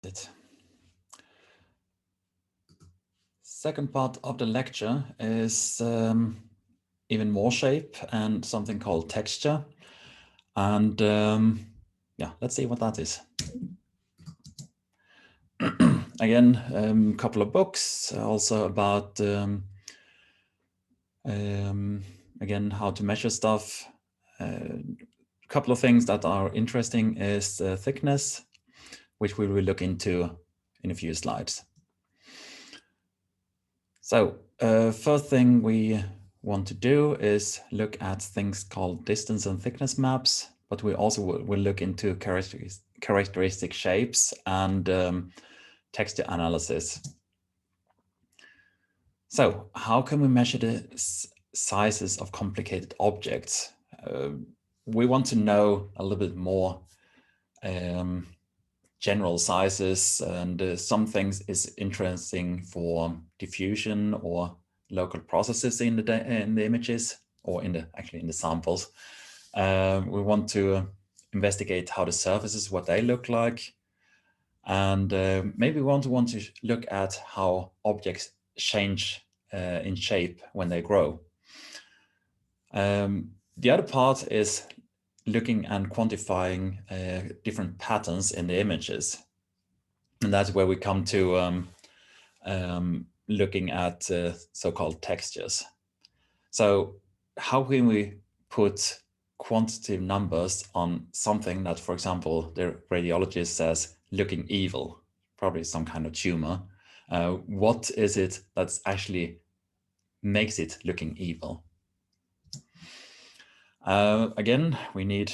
it. Second part of the lecture is even more shape and something called texture. And yeah, let's see what that is. Again, a couple of books also about, again, how to measure stuff. A couple of things that are interesting is thickness, which we will look into in a few slides. So first thing we want to do is look at things called distance and thickness maps, but we also will look into characteristic shapes and texture analysis. So how can we measure the sizes of complicated objects? We want to know a little bit more general sizes, and some things is interesting for diffusion or local processes in the images, or actually in the samples. We want to investigate how the surfaces, what they look like, and maybe we want to look at how objects change in shape when they grow. The other part is looking and quantifying different patterns in the images. And that's where we come to looking at so-called textures. So how can we put quantitative numbers on something that, for example, the radiologist says looking evil, probably some kind of tumor? What is it that's actually makes it looking evil? Again, we need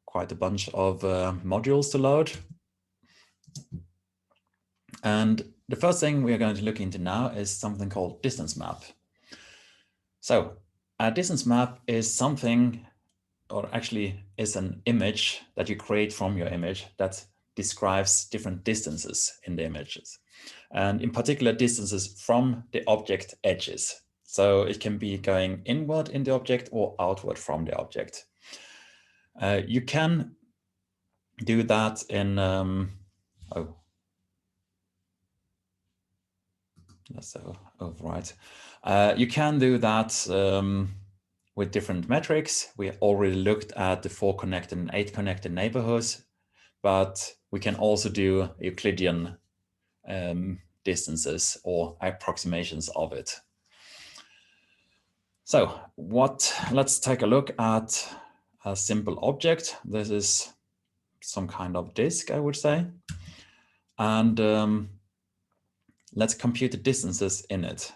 quite a bunch of modules to load. And the first thing we are going to look into now is something called distance map. So a distance map is something, or actually is an image that you create from your image that describes different distances in the images. And in particular, distances from the object edges. So it can be going inward in the object or outward from the object. You can do that in, that's so override. You can do that with different metrics. We already looked at the 4 connected and 8 connected neighborhoods, but we can also do Euclidean distances or approximations of it. So let's take a look at a simple object. This is some kind of disk, I would say. And let's compute the distances in it.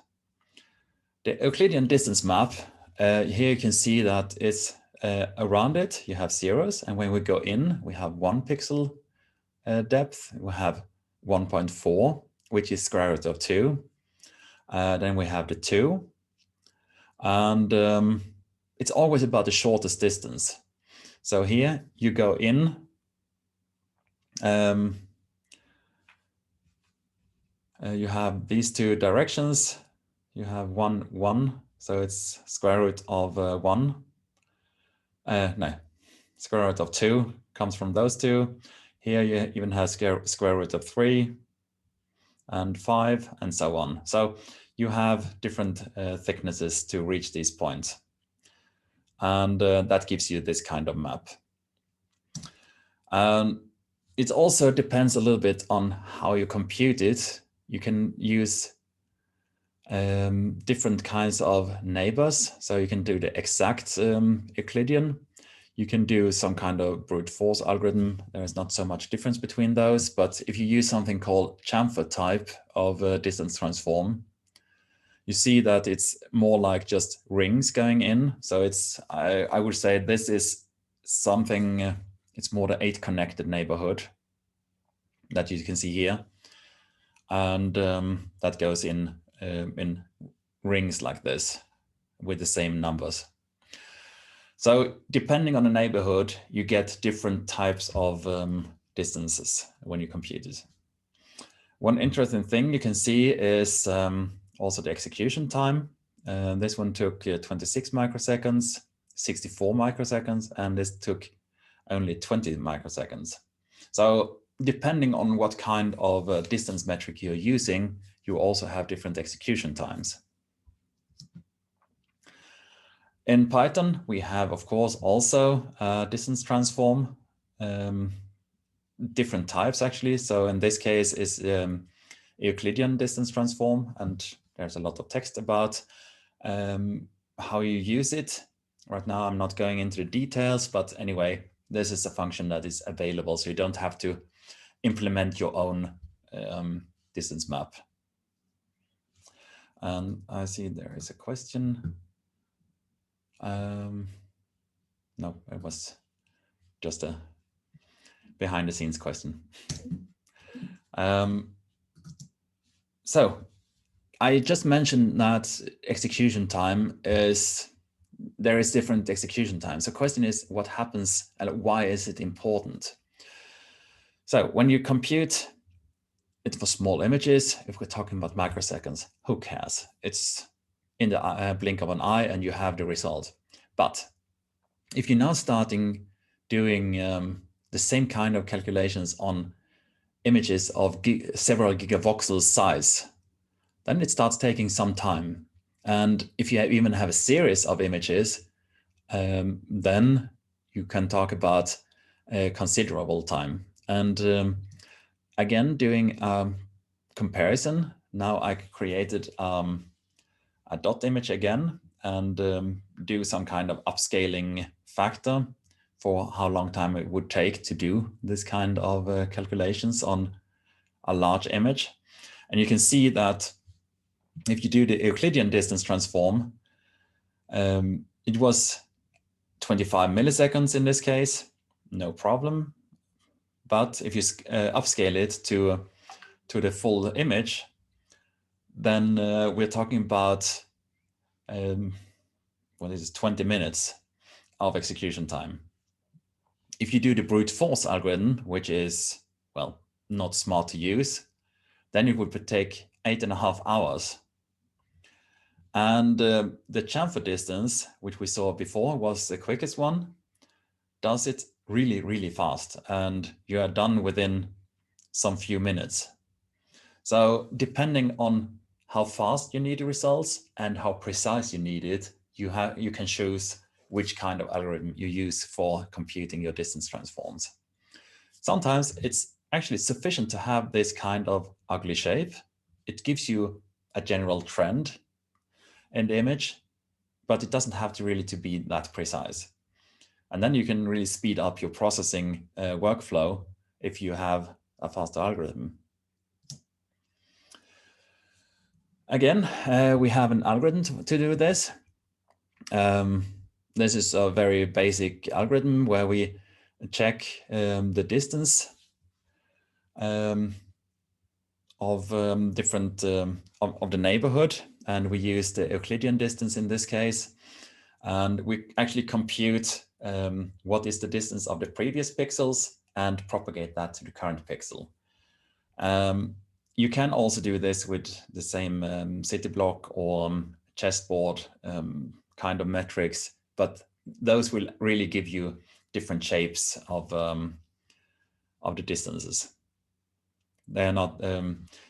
The Euclidean distance map, here you can see that it's around it, you have zeros. And when we go in, we have 1 pixel depth. We have 1.4, which is square root of 2. Then we have the 2. And it's always about the shortest distance. So here you go in. You have these 2 directions. You have 1, 1. So it's square root of 1. No, square root of 2 comes from those 2. Here you even have square root of 3 and 5 and so on. So you have different thicknesses to reach these points. And that gives you this kind of map. It also depends a little bit on how you compute it. You can use different kinds of neighbors. So you can do the exact Euclidean. You can do some kind of brute force algorithm. There is not so much difference between those. But if you use something called chamfer type of distance transform, you see that it's more like just rings going in. So it's, I would say this is something, it's more the 8 connected neighborhood that you can see here. And that goes in rings like this with the same numbers. So depending on the neighborhood, you get different types of distances when you compute it. One interesting thing you can see is also the execution time. This one took 26 microseconds, 64 microseconds, and this took only 20 microseconds. So depending on what kind of distance metric you're using, you also have different execution times. In Python, we have, of course, also distance transform, different types actually. So in this case is Euclidean distance transform, and there's a lot of text about how you use it. Right now, I'm not going into the details, but anyway, this is a function that is available, so you don't have to implement your own distance map. And I see there is a question. No, it was just a behind the scenes question. So I just mentioned that execution time there is different execution times. The question is what happens and why is it important? So when you compute it for small images, if we're talking about microseconds, who cares? It's in the blink of an eye and you have the result. But if you're now starting doing the same kind of calculations on images of several gigavoxels size, then it starts taking some time. And if you even have a series of images, then you can talk about a considerable time. And again, doing comparison, now I created a dot image again and do some kind of upscaling factor for how long time it would take to do this kind of calculations on a large image. And you can see that if you do the Euclidean distance transform, it was 25 milliseconds in this case, no problem. But if you upscale it to the full image, then we're talking about what is it, 20 minutes of execution time. If you do the brute force algorithm, which is, well, not smart to use, then it would take 8.5 hours. And the chamfer distance, which we saw before, was the quickest one, does it really, really fast. And you are done within some few minutes. So depending on how fast you need the results and how precise you need it, you can choose which kind of algorithm you use for computing your distance transforms. Sometimes it's actually sufficient to have this kind of ugly shape. It gives you a general trend in the image, but it doesn't have to really to be that precise. And then you can really speed up your processing workflow if you have a faster algorithm. Again, we have an algorithm to do this. This is a very basic algorithm where we check the distance of different of the neighborhood, and we use the Euclidean distance in this case, and we actually compute what is the distance of the previous pixels and propagate that to the current pixel. You can also do this with the same city block or chessboard kind of metrics, but those will really give you different shapes of the distances. They're not,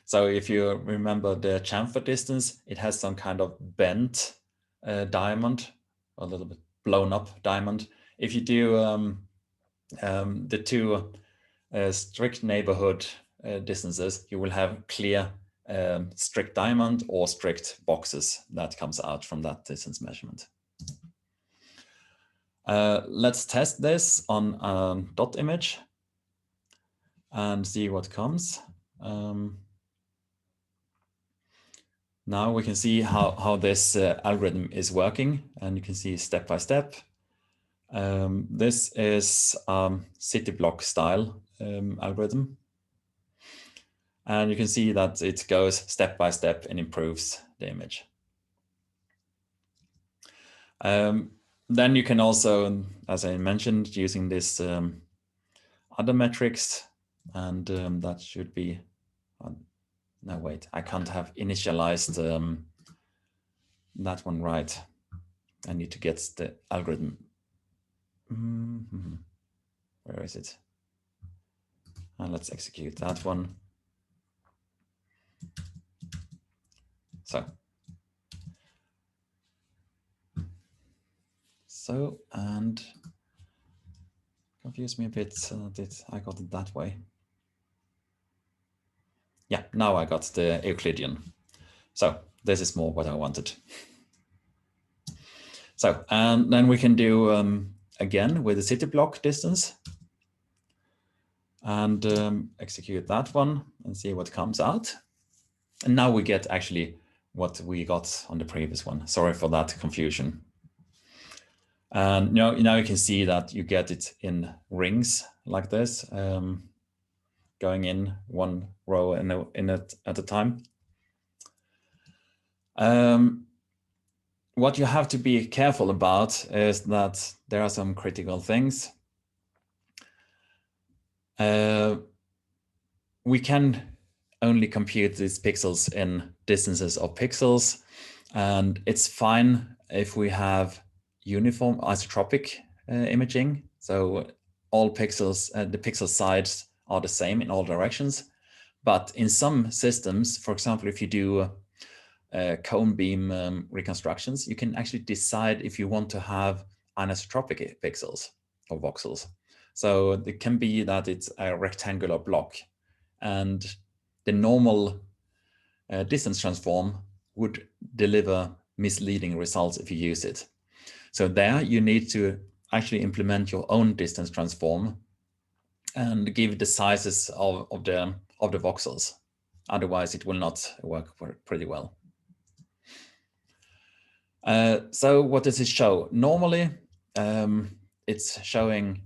so if you remember the chamfer distance, it has some kind of bent diamond, a little bit blown up diamond. If you do the two strict neighborhood distances, you will have clear strict diamond or strict boxes that comes out from that distance measurement. Let's test this on a dot image and see what comes. Now we can see how this algorithm is working, and you can see step by step. This is city block style algorithm. And you can see that it goes step by step and improves the image. Then you can also, as I mentioned, using this other metrics, and that should be, no wait, I can't have initialized that one right. I need to get the algorithm. Where is it? And let's execute that one. So, and confused me a bit. Did I got it that way? Yeah, now I got the Euclidean. So this is more what I wanted. So, and then we can do again with the city block distance and execute that one and see what comes out. And now we get actually what we got on the previous one. Sorry for that confusion. And now you can see that you get it in rings like this, going in one row in it at a time. What you have to be careful about is that there are some critical things. We can only compute these pixels in distances of pixels, and it's fine if we have uniform isotropic imaging. So all pixels, the pixel sides are the same in all directions. But in some systems, for example, if you do cone beam reconstructions, you can actually decide if you want to have anisotropic pixels or voxels. So it can be that it's a rectangular block, and the normal distance transform would deliver misleading results if you use it. So there you need to actually implement your own distance transform and give the sizes of the voxels. Otherwise, it will not work pretty well. So what does it show? Normally, it's showing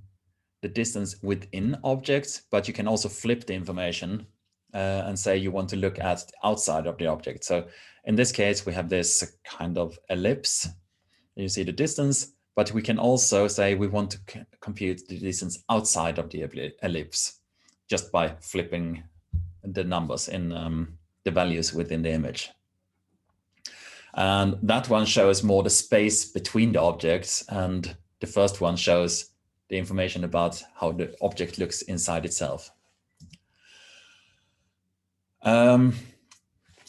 the distance within objects, but you can also flip the information and say you want to look at the outside of the object. So in this case, we have this kind of ellipse. You see the distance, but we can also say we want to compute the distance outside of the ellipse just by flipping the numbers in the values within the image. And that one shows more the space between the objects, and the first one shows the information about how the object looks inside itself.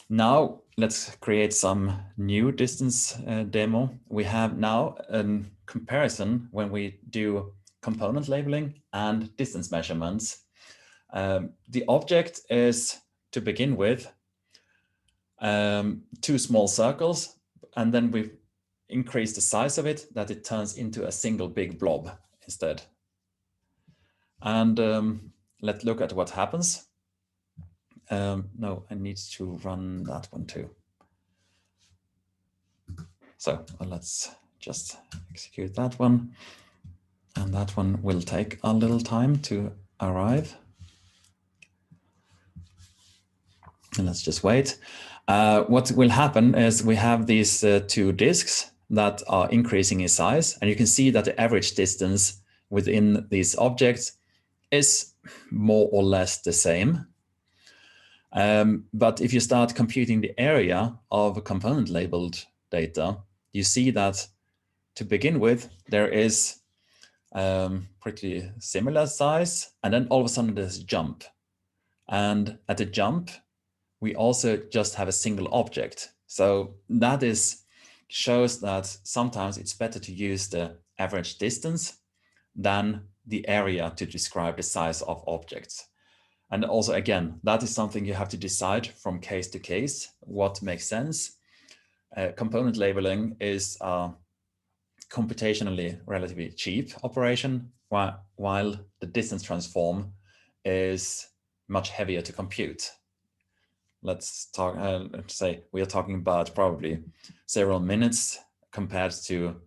Now let's create some new distance demo. We have now a comparison when we do component labeling and distance measurements. The object is, to begin with, two small circles, and then we increase the size of it that it turns into a single big blob instead. And let's look at what happens. No, I need to run that one too. So let's just execute that one. And that one will take a little time to arrive. And let's just wait. What will happen is we have these two disks that are increasing in size, and you can see that the average distance within these objects is more or less the same. But if you start computing the area of component labeled data, you see that to begin with, there is pretty similar size, and then all of a sudden there's a jump. And at the jump, we also just have a single object. So that shows that sometimes it's better to use the average distance than the area to describe the size of objects. And also, again, that is something you have to decide from case to case, what makes sense. Component labeling is a computationally relatively cheap operation, while the distance transform is much heavier to compute. Let's talk, let's say we are talking about probably several minutes compared to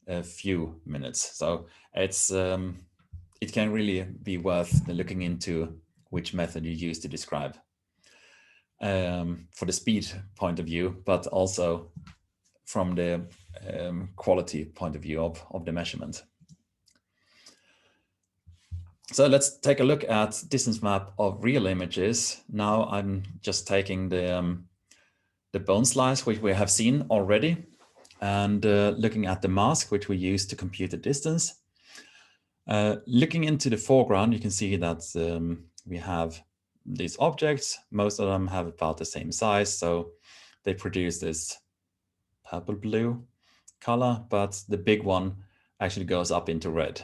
a few minutes. So it's it can really be worth looking into which method you use to describe for the speed point of view, but also from the quality point of view of the measurement. So let's take a look at distance map of real images. Now I'm just taking the bone slice, which we have seen already, and looking at the mask, which we use to compute the distance. Looking into the foreground, you can see that we have these objects. Most of them have about the same size, so they produce this purple blue color, but the big one actually goes up into red.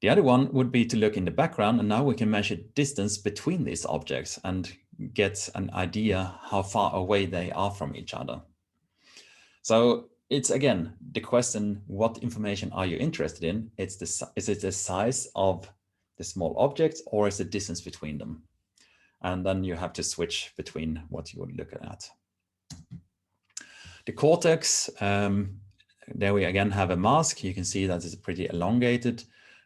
The other one would be to look in the background, and now we can measure distance between these objects and get an idea how far away they are from each other. So it's again the question, what information are you interested in? Is it the size of the small objects, or is the distance between them? And then you have to switch between what you would look at. The cortex, there we again have a mask. You can see that it's pretty elongated,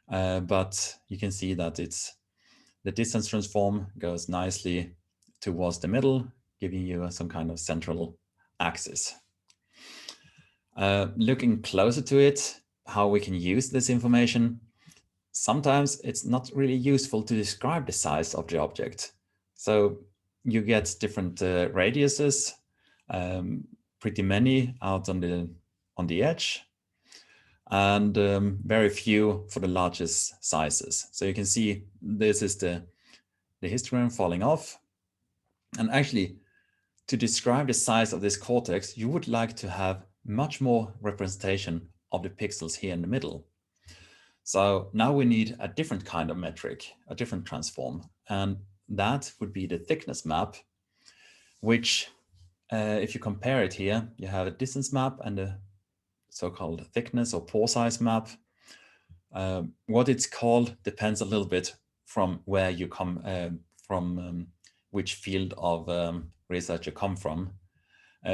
but you can see that the distance transform goes nicely towards the middle, giving you some kind of central axis. Looking closer to it, how we can use this information, sometimes it's not really useful to describe the size of the object. So you get different radiuses, pretty many out on the edge, and very few for the largest sizes. So you can see this is the histogram falling off. And actually, to describe the size of this cortex, you would like to have much more representation of the pixels here in the middle. So now we need a different kind of metric, a different transform, and that would be the thickness map, which if you compare it here, you have a distance map and a so-called thickness or pore size map. What it's called depends a little bit from where you come from, which field of research you come from.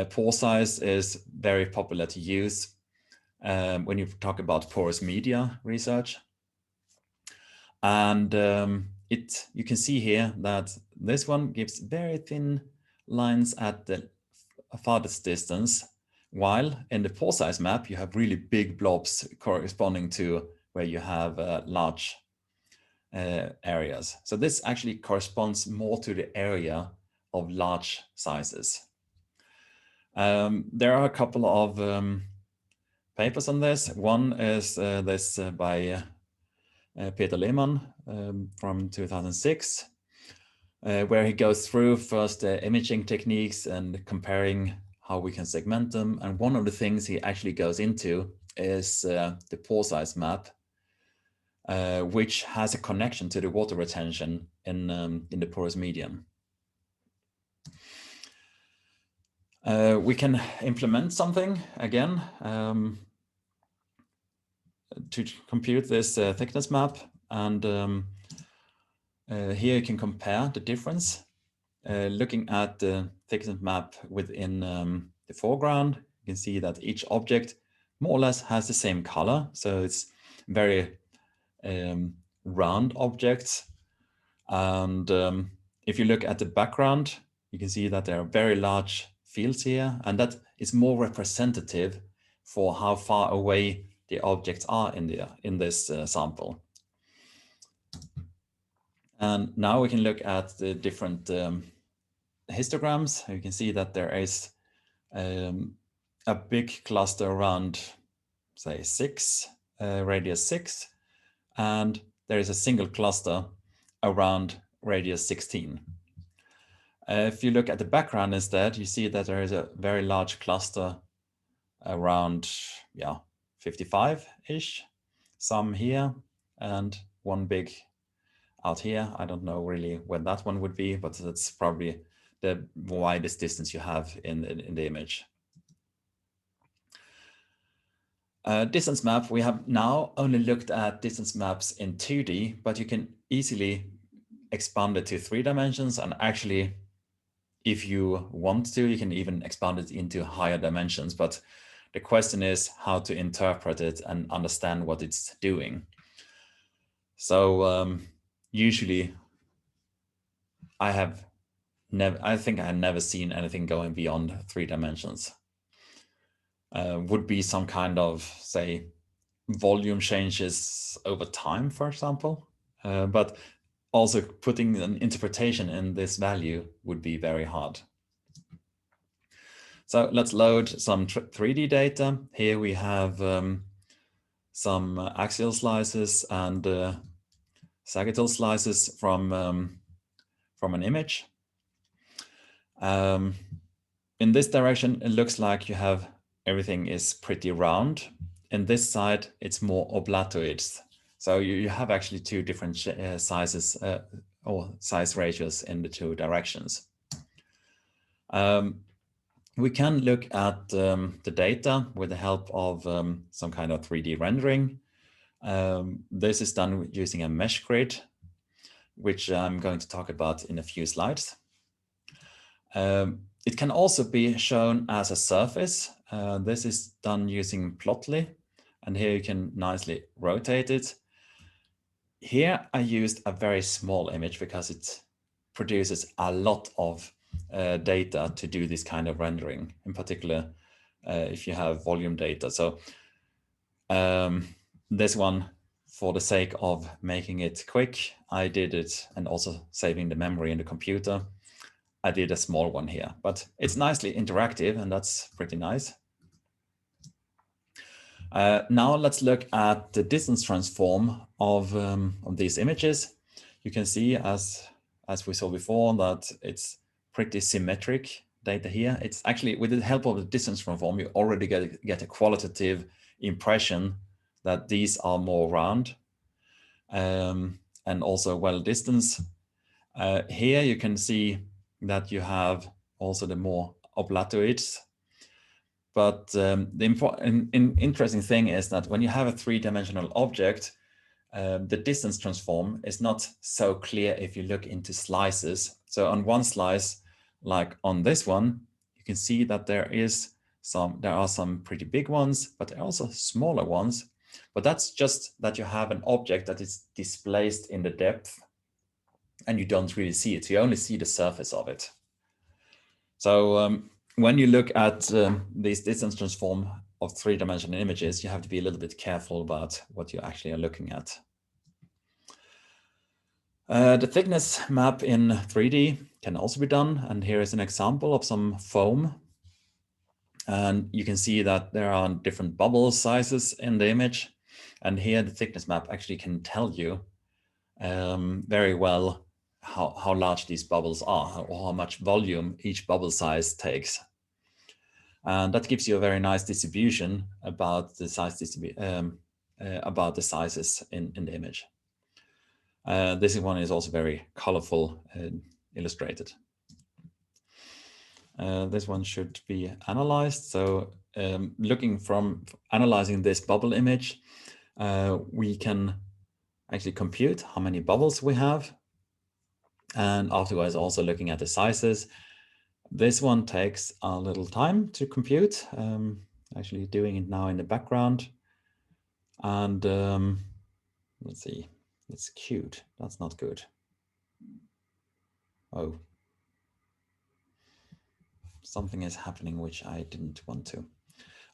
Pore size is very popular to use when you talk about porous media research. And you can see here that this one gives very thin lines at the farthest distance, while in the pore size map, you have really big blobs corresponding to where you have large areas. So this actually corresponds more to the area of large sizes. There are a couple of papers on this. One is this by Peter Lehmann from 2006, where he goes through first imaging techniques and comparing how we can segment them. And one of the things he actually goes into is the pore size map, which has a connection to the water retention in the porous medium. We can implement something again to compute this thickness map, and here you can compare the difference. Looking at the thickness map within the foreground, you can see that each object more or less has the same color, so it's very round objects. And if you look at the background, you can see that there are very large fields here, and that is more representative for how far away the objects are in this sample. And now we can look at the different histograms. You can see that there is a big cluster around, say, 6, radius 6, and there is a single cluster around radius 16. If you look at the background instead, you see that there is a very large cluster around 55-ish, some here, and one big out here. I don't know really where that one would be, but that's probably the widest distance you have in the image. Distance map, we have now only looked at distance maps in 2D, but you can easily expand it to 3 dimensions, and actually, if you want to, you can even expand it into higher dimensions. But the question is how to interpret it and understand what it's doing. So usually I think I have never seen anything going beyond 3 dimensions. Would be some kind of, say, volume changes over time, for example. But also putting an interpretation in this value would be very hard. So let's load some 3D data. Here we have some axial slices and sagittal slices from an image. In this direction, it looks like you have everything is pretty round. In this side, it's more oblatoids. So you have actually two different sizes or size ratios in the two directions. We can look at the data with the help of some kind of 3D rendering. This is done using a mesh grid, which I'm going to talk about in a few slides. It can also be shown as a surface. This is done using Plotly, and here you can nicely rotate it. Here I used a very small image because it produces a lot of data to do this kind of rendering, in particular if you have volume data. So this one, for the sake of making it quick, I did it, and also saving the memory in the computer, I did a small one here, but it's nicely interactive, and that's pretty nice. Now let's look at the distance transform of these images. You can see, as we saw before, that it's pretty symmetric data here. It's actually, with the help of the distance transform, you already get a qualitative impression that these are more round and also well distanced. Here you can see that you have also the more oblatoids. But the interesting thing is that when you have a three-dimensional object, the distance transform is not so clear if you look into slices. So on one slice, like on this one, you can see that there are some pretty big ones, but there are also smaller ones. But that's just that you have an object that is displaced in the depth, and you don't really see it. You only see the surface of it. So when you look at these distance transform of three-dimensional images, you have to be a little bit careful about what you actually are looking at. The thickness map in 3D can also be done. And here is an example of some foam. And you can see that there are different bubble sizes in the image. And here the thickness map actually can tell you very well how large these bubbles are, or how much volume each bubble size takes. And that gives you a very nice distribution about the size about the sizes in the image. This one is also very colorful and illustrated. This one should be analyzed. So looking from analyzing this bubble image, we can actually compute how many bubbles we have. And afterwards, also looking at the sizes. This one takes a little time to compute. Actually doing it now in the background. And let's see, it's cute. That's not good. Oh, something is happening which I didn't want to.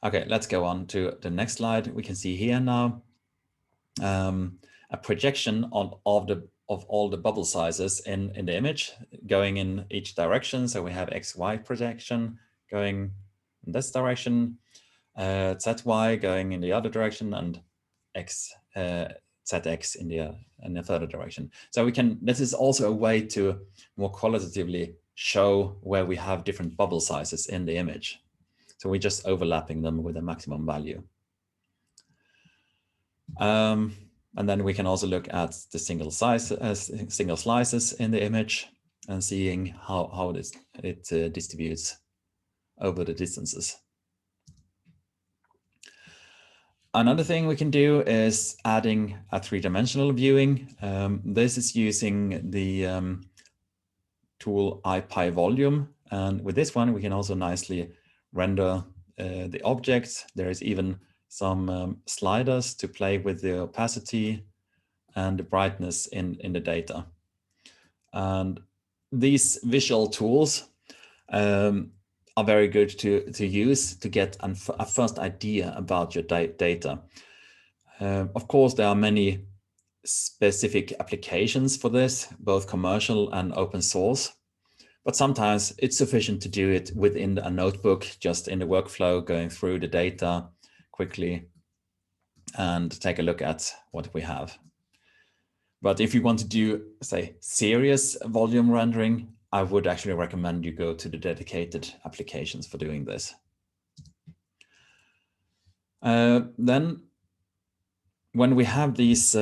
Okay, let's go on to the next slide. We can see here now a projection of all the bubble sizes in the image going in each direction. So we have XY projection going in this direction, ZY going in the other direction, and ZX in the further direction. So we can, this is also a way to more qualitatively show where we have different bubble sizes in the image. So we're just overlapping them with a maximum value. And then we can also look at the single slices in the image and seeing how it distributes over the distances. Another thing we can do is adding a three-dimensional viewing. This is using the tool Ipi Volume. And with this one, we can also nicely render the objects. There is even some sliders to play with the opacity and the brightness in the data. And these visual tools are very good to use to get a first idea about your data. Of course, there are many specific applications for this, both commercial and open source. But sometimes it's sufficient to do it within a notebook, just in the workflow, going through the data quickly and take a look at what we have. But if you want to do, say, serious volume rendering, I would actually recommend you go to the dedicated applications for doing this. Then when we have these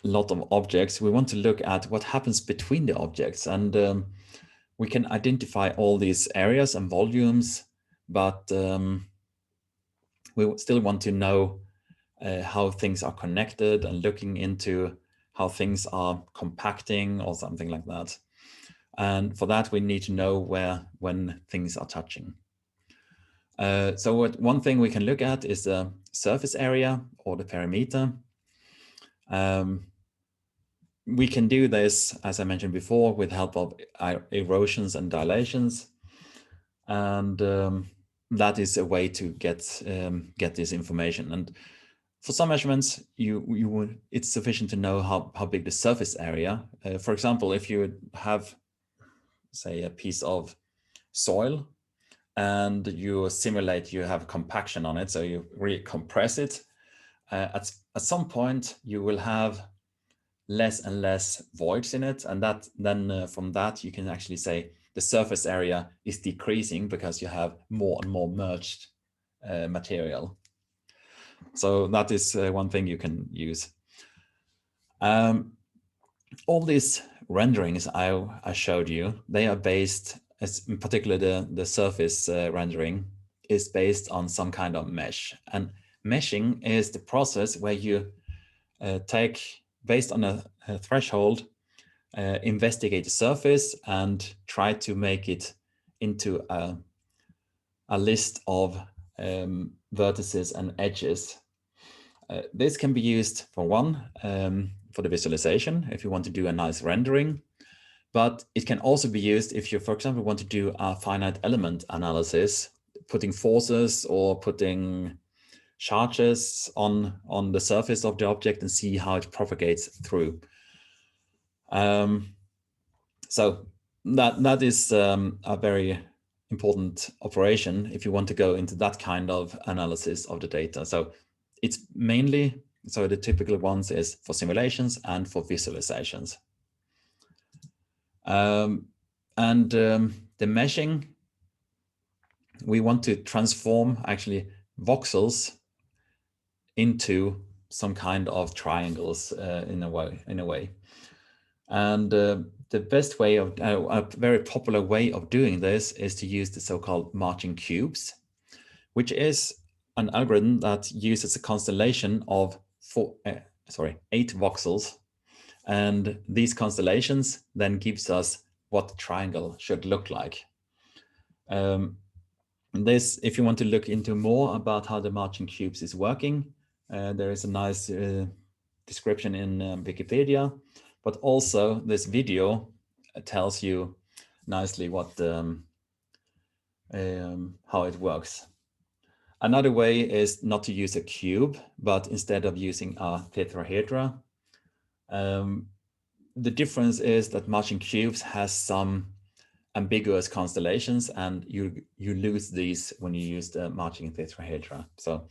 lot of objects, we want to look at what happens between the objects. And we can identify all these areas and volumes, but we still want to know how things are connected and looking into how things are compacting or something like that. And for that, we need to know when things are touching. So one thing we can look at is the surface area or the perimeter. We can do this, as I mentioned before, with help of erosions and dilations. And that is a way to get this information. And for some measurements, it's sufficient to know how big the surface area. For example, if you have, say, a piece of soil and you simulate you have compaction on it, so you really compress it, at some point you will have less and less voids in it, and that then from that you can actually say the surface area is decreasing because you have more and more merged material. So that is one thing you can use. All these renderings I showed you, they are based, as in particular the surface rendering is based on some kind of mesh. And meshing is the process where you take, based on a threshold, investigate the surface and try to make it into a list of vertices and edges. This can be used for for the visualization, if you want to do a nice rendering, but it can also be used if you, for example, want to do a finite element analysis, putting forces or putting charges on the surface of the object and see how it propagates through. So that is a very important operation if you want to go into that kind of analysis of the data. So it's mainly, so the typical ones is for simulations and for visualizations. The meshing, we want to transform actually voxels into some kind of triangles in a way. And the best way of, a very popular way of doing this is to use the so-called marching cubes, which is an algorithm that uses a constellation of 8 voxels. And these constellations then gives us what the triangle should look like. This, if you want to look into more about how the marching cubes is working, there is a nice description in Wikipedia, but also this video tells you nicely what how it works. Another way is not to use a cube, but instead of using a tetrahedra. The difference is that marching cubes has some ambiguous constellations, and you lose these when you use the marching tetrahedra. So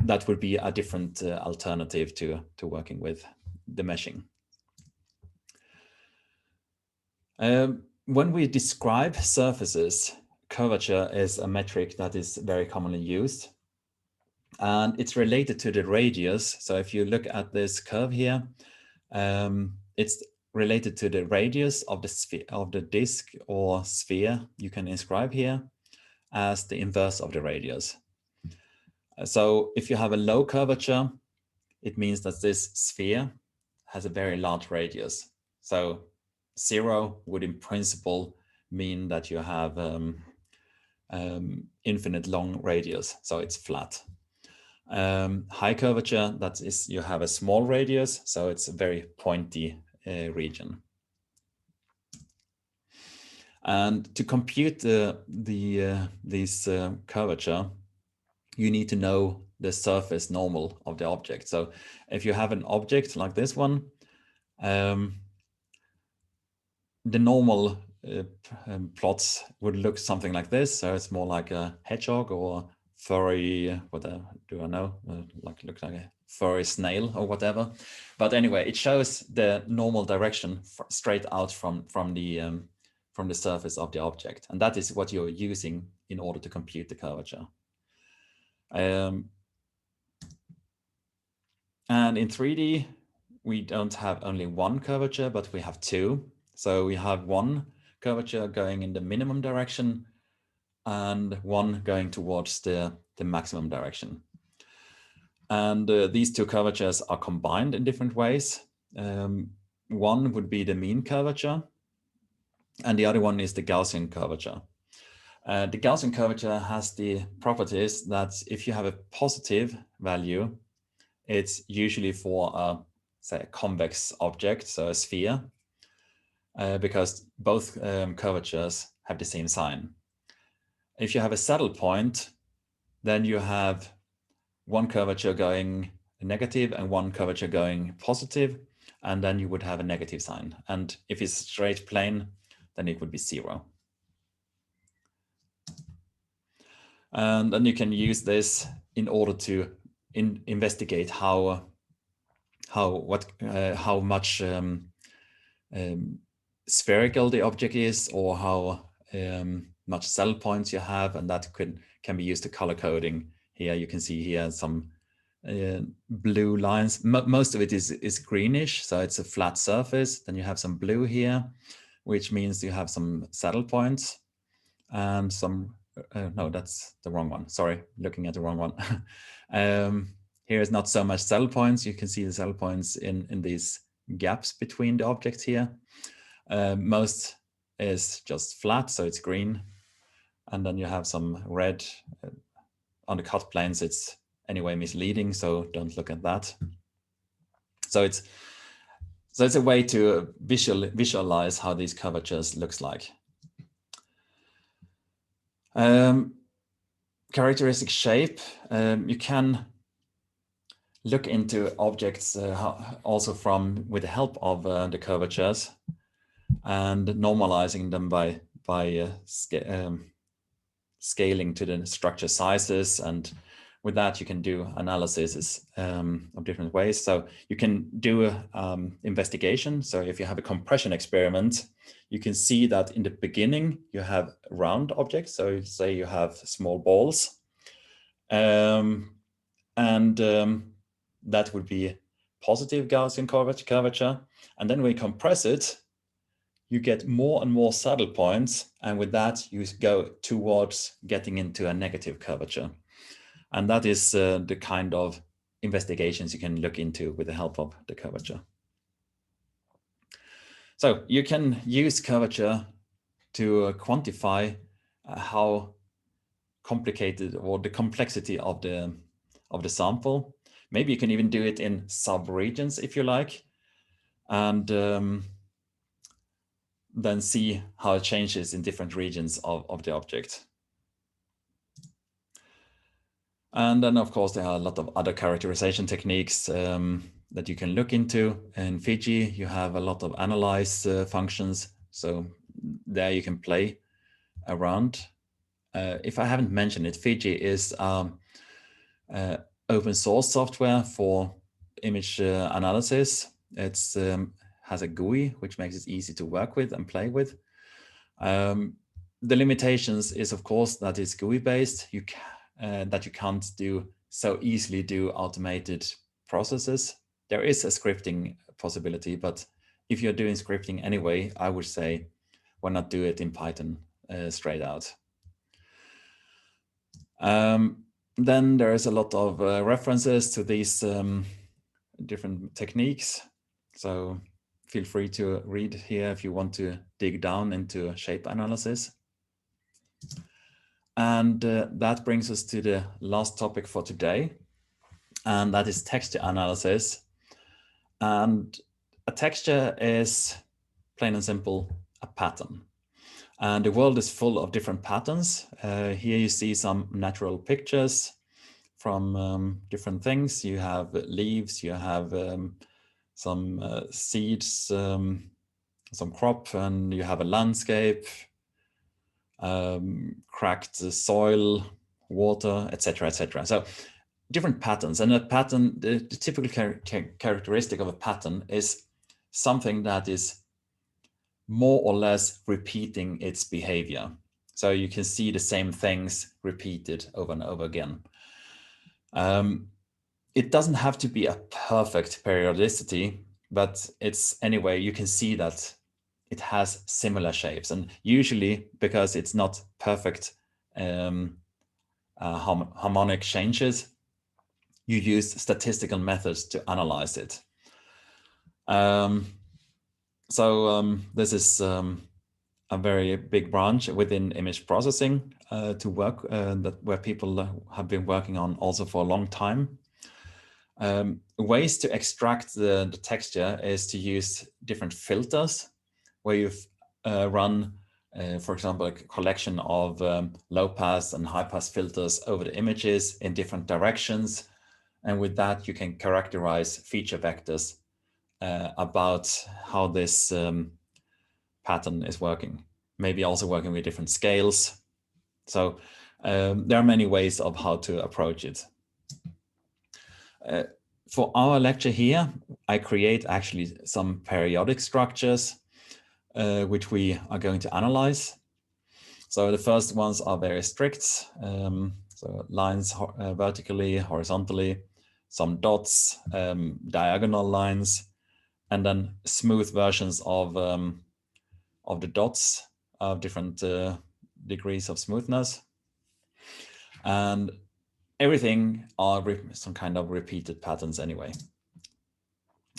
that would be a different alternative to working with the meshing. When we describe surfaces, curvature is a metric that is very commonly used, and it's related to the radius. So if you look at this curve here, it's related to the radius of the sphere, of the disk or sphere you can inscribe here as the inverse of the radius. So if you have a low curvature, it means that this sphere has a very large radius. So 0 would in principle mean that you have infinite long radius, so it's flat. High curvature, that is, you have a small radius, so it's a very pointy region. And to compute this curvature, you need to know the surface normal of the object. So if you have an object like this one, the normal plots would look something like this. So it's more like a hedgehog or furry, what do I know, like looks like a furry snail or whatever. But anyway, it shows the normal direction straight out from the surface of the object, and that is what you're using in order to compute the curvature. And in 3D, we don't have only one curvature, but we have two. So we have one curvature going in the minimum direction and one going towards the maximum direction. And these two curvatures are combined in different ways. One would be the mean curvature, and the other one is the Gaussian curvature. The Gaussian curvature has the properties that if you have a positive value, it's usually for say a convex object, so a sphere, because both curvatures have the same sign. If you have a saddle point, then you have one curvature going negative and one curvature going positive, and then you would have a negative sign. And if it's a straight plane, then it would be 0. And then you can use this in order to investigate how much spherical the object is, or how much saddle points you have, and that can be used to color coding. Here you can see here some blue lines. Most of it is greenish, so it's a flat surface. Then you have some blue here, which means you have some saddle points, and some no, that's the wrong one. Sorry, looking at the wrong one. Here is not so much saddle points. You can see the saddle points in these gaps between the objects here. Most is just flat, so it's green. And then you have some red. On the cut planes, it's anyway misleading, so don't look at that. So it's a way to visualize how these curvatures looks like. Characteristic shape, you can look into objects also with the help of the curvatures, and normalizing them by scaling to the structure sizes. And with that, you can do analysis of different ways. So you can do investigation. So if you have a compression experiment, you can see that in the beginning, you have round objects. So say you have small balls. That would be positive Gaussian curvature. And then when you compress it, you get more and more saddle points. And with that, you go towards getting into a negative curvature. And that is the kind of investigations you can look into with the help of the curvature. So you can use curvature to quantify how complicated, or the complexity of the sample. Maybe you can even do it in sub-regions if you like, and then see how it changes in different regions of the object. And then, of course, there are a lot of other characterization techniques that you can look into. In Fiji, you have a lot of analyze functions. So there you can play around. If I haven't mentioned it, Fiji is open source software for image analysis. It's has a GUI, which makes it easy to work with and play with. The limitations is, of course, that it's GUI based. That you can't so easily do automated processes. There is a scripting possibility, but if you're doing scripting anyway, I would say why not do it in Python straight out. Then there is a lot of references to these different techniques. So feel free to read here if you want to dig down into shape analysis. And that brings us to the last topic for today, and that is texture analysis. And a texture is, plain and simple, a pattern. And the world is full of different patterns. Here you see some natural pictures from different things. You have leaves, you have some seeds, some crop, and you have a landscape, cracked soil, water, etc., etc. So different patterns, and a pattern, the typical characteristic of a pattern is something that is more or less repeating its behavior. So you can see the same things repeated over and over again. It doesn't have to be a perfect periodicity, but it's anyway, you can see that it has similar shapes. And usually, because it's not perfect harmonic changes, you use statistical methods to analyze it. This is a very big branch within image processing to work where people have been working on also for a long time. Ways to extract the texture is to use different filters, where you've run, for example, a collection of low pass and high pass filters over the images in different directions. And with that, you can characterize feature vectors about how this pattern is working. Maybe also working with different scales. So there are many ways of how to approach it. For our lecture here, I create actually some periodic structures which we are going to analyze. So the first ones are very strict. So lines vertically, horizontally, some dots, diagonal lines, and then smooth versions of the dots of different degrees of smoothness. And everything are some kind of repeated patterns anyway.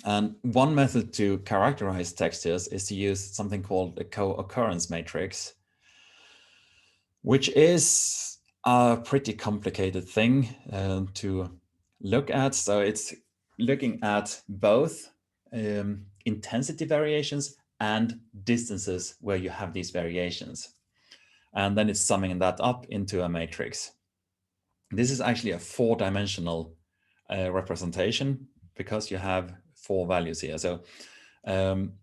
And one method to characterize textures is to use something called the Co-Occurrence Matrix, which is a pretty complicated thing to look at. So it's looking at both intensity variations and distances where you have these variations. And then it's summing that up into a matrix. This is actually a 4-dimensional representation because you have 4 values here. So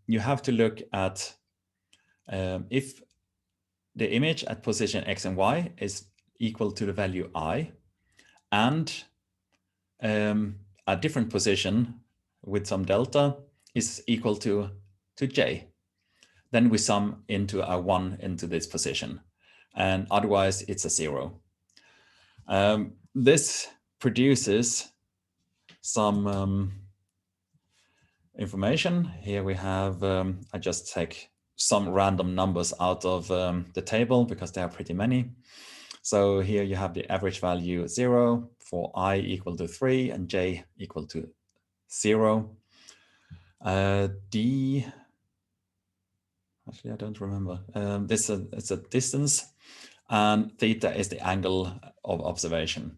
you have to look at if the image at position X and Y is equal to the value I, and a different position with some delta is equal to J. Then we sum into a 1 into this position, and otherwise it's a 0. This produces some information. Here we have, I just take some random numbers out of the table because there are pretty many. So here you have the average value 0 for I equal to 3 and J equal to 0. D, actually I don't remember. It's a distance, and theta is the angle of observation.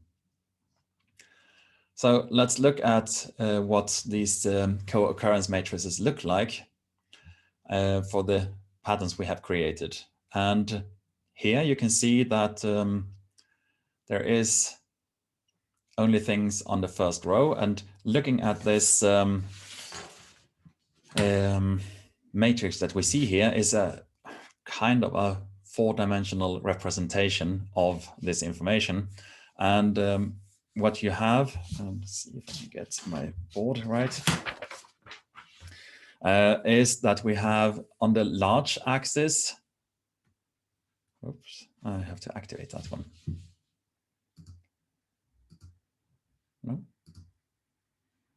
So let's look at what these co-occurrence matrices look like for the patterns we have created. And here you can see that there is only things on the first row. And looking at this matrix that we see here is a kind of a 4-dimensional representation of this information. And what you have, let's see if I can get my board right, is that we have on the large axis, oops, I have to activate that one. No?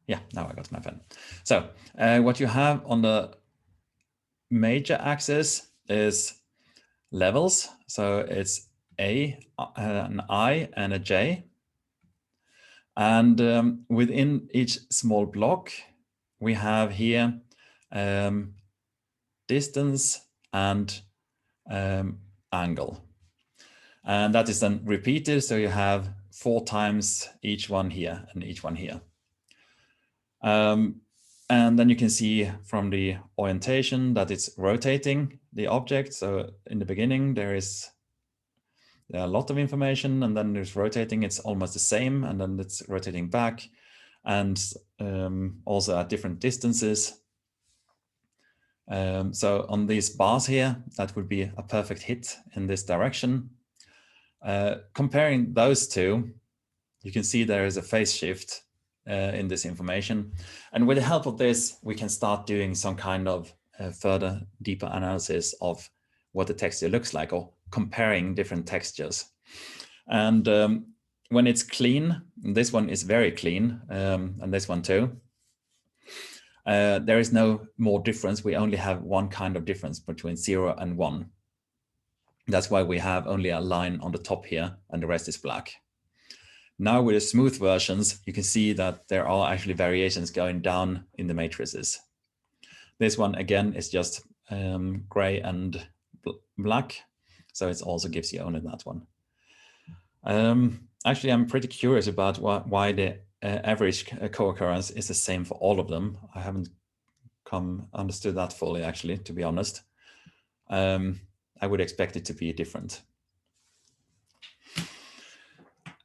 Yeah, now I got my pen. So what you have on the major axis is levels. So it's A, an I, and a J. And within each small block, we have here distance and angle. And that is then repeated. So you have 4 times each one here and each one here. And then you can see from the orientation that it's rotating the object. So in the beginning, there are a lot of information, and then there's rotating, it's almost the same, and then it's rotating back, and also at different distances. So on these bars here, that would be a perfect hit in this direction. Comparing those two, you can see there is a phase shift in this information. And with the help of this, we can start doing some kind of further deeper analysis of what the texture looks like, or comparing different textures. And when it's clean, this one is very clean, and this one too, there is no more difference. We only have one kind of difference between 0 and 1. That's why we have only a line on the top here and the rest is black. Now with the smooth versions, you can see that there are actually variations going down in the matrices. This one again is just gray and black, so it also gives you only that one. Actually, I'm pretty curious about why the average co-occurrence is the same for all of them. I haven't understood that fully, actually, to be honest. I would expect it to be different.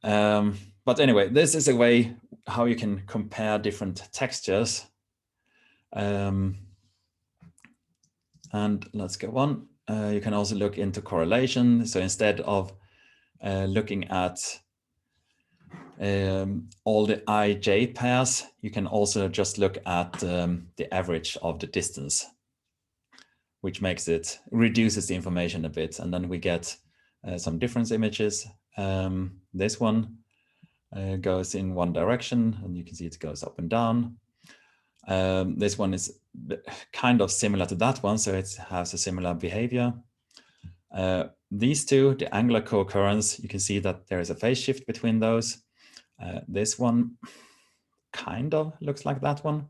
But anyway, this is a way how you can compare different textures. And let's go on. You can also look into correlation. So instead of looking at all the IJ pairs, you can also just look at the average of the distance, which reduces the information a bit. And then we get some difference images. This one goes in one direction, and you can see it goes up and down. This one is kind of similar to that one, so it has a similar behavior. These two, the angular co-occurrence, you can see that there is a phase shift between those. This one kind of looks like that one,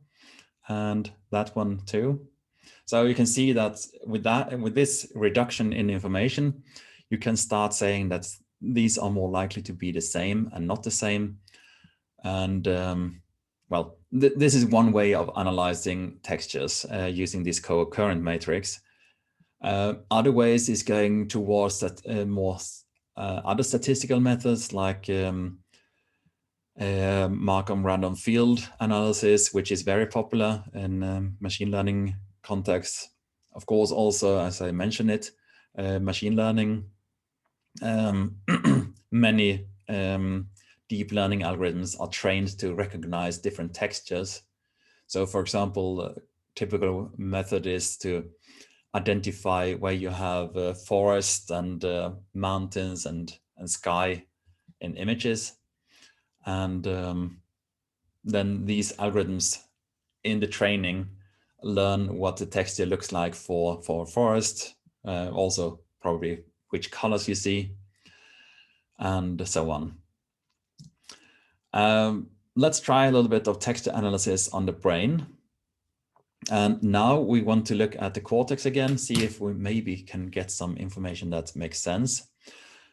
and that one too. So you can see that with this reduction in information, you can start saying that these are more likely to be the same and not the same. And well, this is one way of analyzing textures using this co-occurrent matrix. Other ways is going towards that more other statistical methods like Markov random field analysis, which is very popular in machine learning contexts. Of course, also, as I mentioned it, machine learning, many deep learning algorithms are trained to recognize different textures. So for example, a typical method is to identify where you have forest and mountains and sky in images. And then these algorithms in the training learn what the texture looks like for a forest, also probably which colors you see, and so on. Let's try a little bit of texture analysis on the brain. And now we want to look at the cortex again, see if we maybe can get some information that makes sense.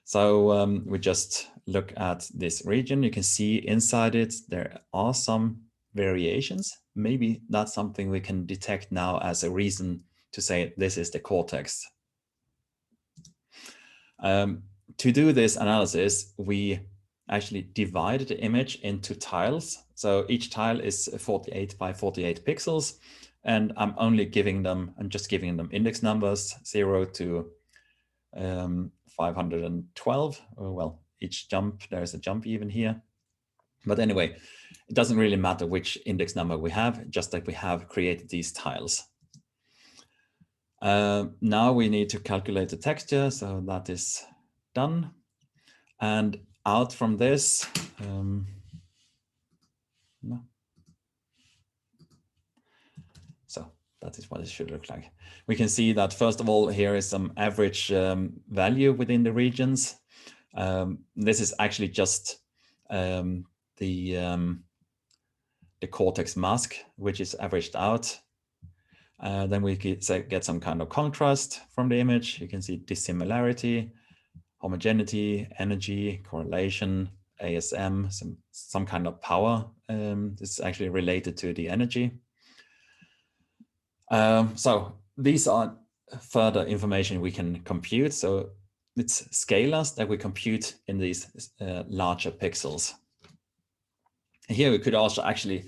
So we just look at this region. You can see inside it, there are some variations. Maybe that's something we can detect now as a reason to say this is the cortex. To do this analysis, we actually divided the image into tiles. So each tile is 48 by 48 pixels. And I'm just giving them index numbers 0 to 512. Well, each jump, there's a jump even here. But anyway, it doesn't really matter which index number we have, just that we have created these tiles. Now we need to calculate the texture, so that is done. And out from this, so that is what it should look like. We can see that first of all, here is some average value within the regions. This is actually just the cortex mask, which is averaged out. Then we get some kind of contrast from the image. You can see dissimilarity, homogeneity, energy, correlation, ASM, some kind of power. This is actually related to the energy. So these are further information we can compute. So it's scalars that we compute in these larger pixels. Here we could also actually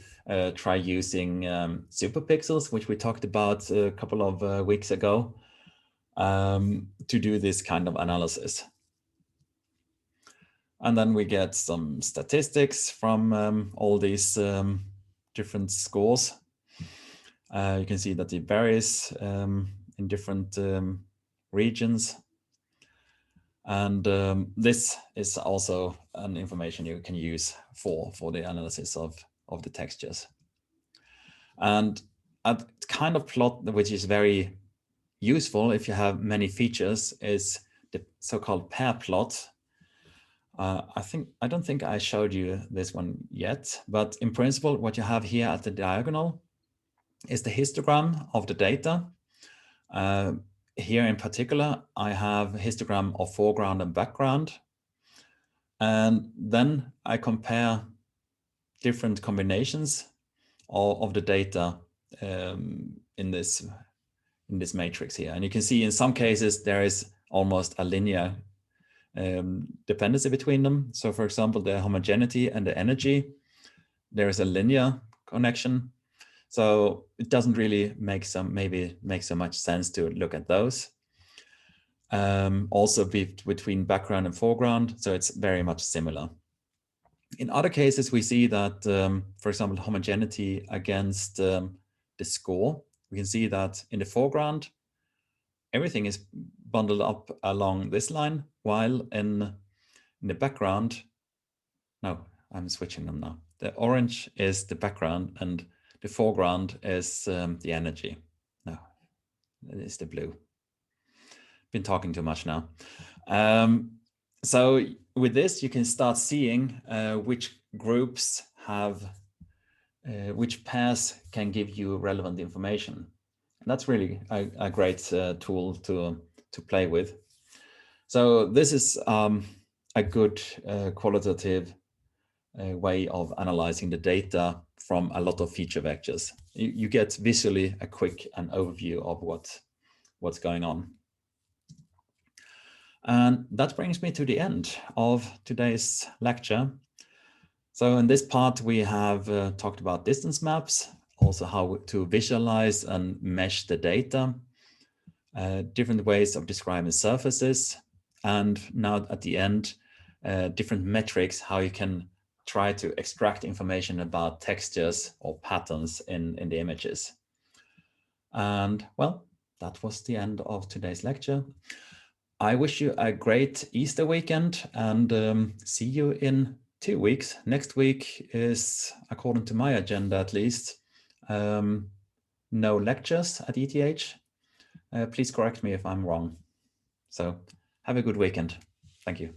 try using superpixels, which we talked about a couple of weeks ago, to do this kind of analysis. And then we get some statistics from all these different scores. You can see that it varies in different regions. And this is also an information you can use for the analysis of the textures. And a kind of plot which is very useful if you have many features is the so-called pair plot. I don't think I showed you this one yet, but in principle, what you have here at the diagonal is the histogram of the data. Here in particular, I have a histogram of foreground and background. And then I compare different combinations of the data in this matrix here. And you can see in some cases, there is almost a linear dependency between them. So for example, the homogeneity and the energy, there is a linear connection. So it doesn't really make so much sense to look at those. Also between background and foreground, so it's very much similar. In other cases, we see that, for example, homogeneity against the score, we can see that in the foreground, everything is bundled up along this line, while in the background, no, I'm switching them now. The orange is the background and the foreground is the energy. No, it is the blue. Been talking too much now. So with this, you can start seeing which groups have, which pairs can give you relevant information. And that's really a great tool to play with. So this is a good qualitative way of analyzing the data from a lot of feature vectors. You get visually a quick overview of what's going on. And that brings me to the end of today's lecture. So in this part, we have talked about distance maps, also how to visualize and mesh the data, different ways of describing surfaces, and now at the end, different metrics, how you can try to extract information about textures or patterns in the images. And well, that was the end of today's lecture. I wish you a great Easter weekend and see you in 2 weeks. Next week is, according to my agenda at least, no lectures at ETH. Please correct me if I'm wrong. So have a good weekend. Thank you.